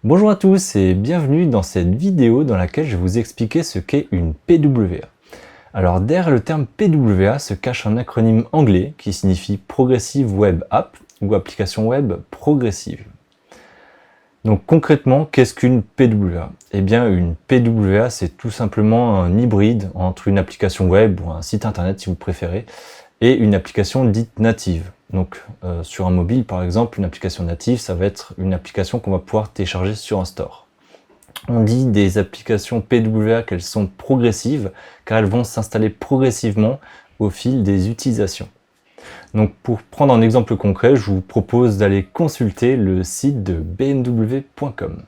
Bonjour à tous et bienvenue dans cette vidéo dans laquelle je vais vous expliquer ce qu'est une PWA. Alors derrière le terme PWA se cache un acronyme anglais qui signifie Progressive Web App ou application web progressive. Donc concrètement, qu'est-ce qu'une PWA? Eh bien une PWA c'est tout simplement un hybride entre une application web ou un site internet si vous préférez et une application dite native. Donc sur un mobile par exemple, une application native, ça va être une application qu'on va pouvoir télécharger sur un store. On dit des applications PWA qu'elles sont progressives car elles vont s'installer progressivement au fil des utilisations. Donc pour prendre un exemple concret, je vous propose d'aller consulter le site de bmw.com.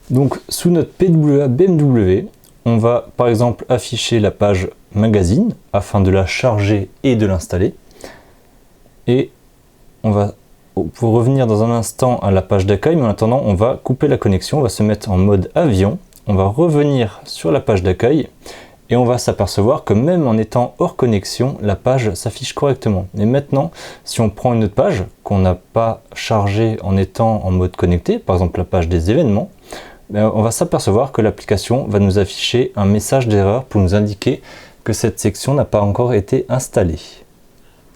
Donc sous notre PWA BMW, on va par exemple afficher la page magazine afin de la charger et de l'installer. Et on va pour revenir dans un instant à la page d'accueil, mais en attendant on va couper la connexion, on va se mettre en mode avion, on va revenir sur la page d'accueil et on va s'apercevoir que même en étant hors connexion, la page s'affiche correctement. Et maintenant, si on prend une autre page qu'on n'a pas chargée en étant en mode connecté, par exemple la page des événements, on va s'apercevoir que l'application va nous afficher un message d'erreur pour nous indiquer que cette section n'a pas encore été installée.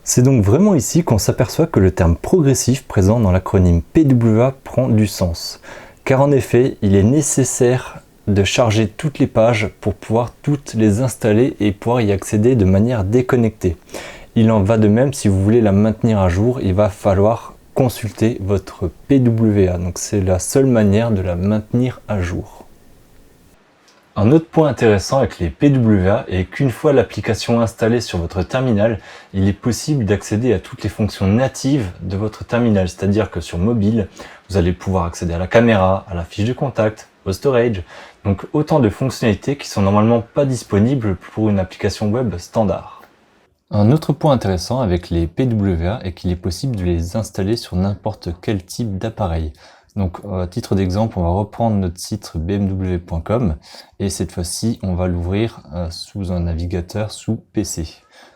C'est donc vraiment ici qu'on s'aperçoit que le terme progressif présent dans l'acronyme PWA prend du sens. Car en effet, il est nécessaire de charger toutes les pages pour pouvoir toutes les installer et pouvoir y accéder de manière déconnectée. Il en va de même si vous voulez la maintenir à jour, il va falloir consulter votre PWA. Donc c'est la seule manière de la maintenir à jour. Un autre point intéressant avec les PWA est qu'une fois l'application installée sur votre terminal, il est possible d'accéder à toutes les fonctions natives de votre terminal. C'est-à-dire que sur mobile, vous allez pouvoir accéder à la caméra, à la fiche de contact, au storage. Donc autant de fonctionnalités qui sont normalement pas disponibles pour une application web standard. Un autre point intéressant avec les PWA est qu'il est possible de les installer sur n'importe quel type d'appareil. Donc à titre d'exemple, on va reprendre notre site bmw.com et cette fois-ci, on va l'ouvrir sous un navigateur sous PC.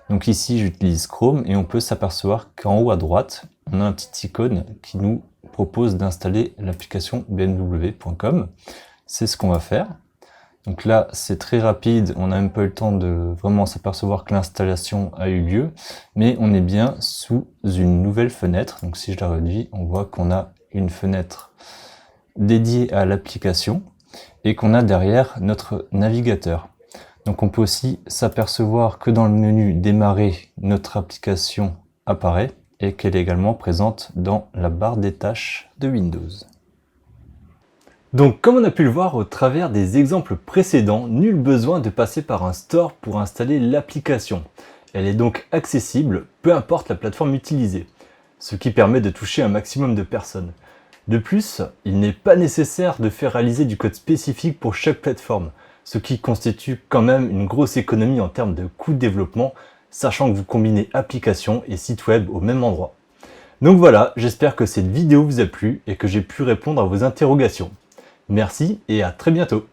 Donc ici, j'utilise Chrome et on peut s'apercevoir qu'en haut à droite, on a un petit icône qui nous propose d'installer l'application bmw.com. C'est ce qu'on va faire. Donc là, c'est très rapide, on n'a même pas eu le temps de vraiment s'apercevoir que l'installation a eu lieu, mais on est bien sous une nouvelle fenêtre. Donc si je la réduis, on voit qu'on a une fenêtre dédiée à l'application et qu'on a derrière notre navigateur. Donc on peut aussi s'apercevoir que dans le menu démarrer, notre application apparaît et qu'elle est également présente dans la barre des tâches de Windows. Donc comme on a pu le voir au travers des exemples précédents, nul besoin de passer par un store pour installer l'application. Elle est donc accessible, peu importe la plateforme utilisée, ce qui permet de toucher un maximum de personnes. De plus, il n'est pas nécessaire de faire réaliser du code spécifique pour chaque plateforme, ce qui constitue quand même une grosse économie en termes de coût de développement, sachant que vous combinez application et site web au même endroit. Donc voilà, j'espère que cette vidéo vous a plu et que j'ai pu répondre à vos interrogations. Merci et à très bientôt.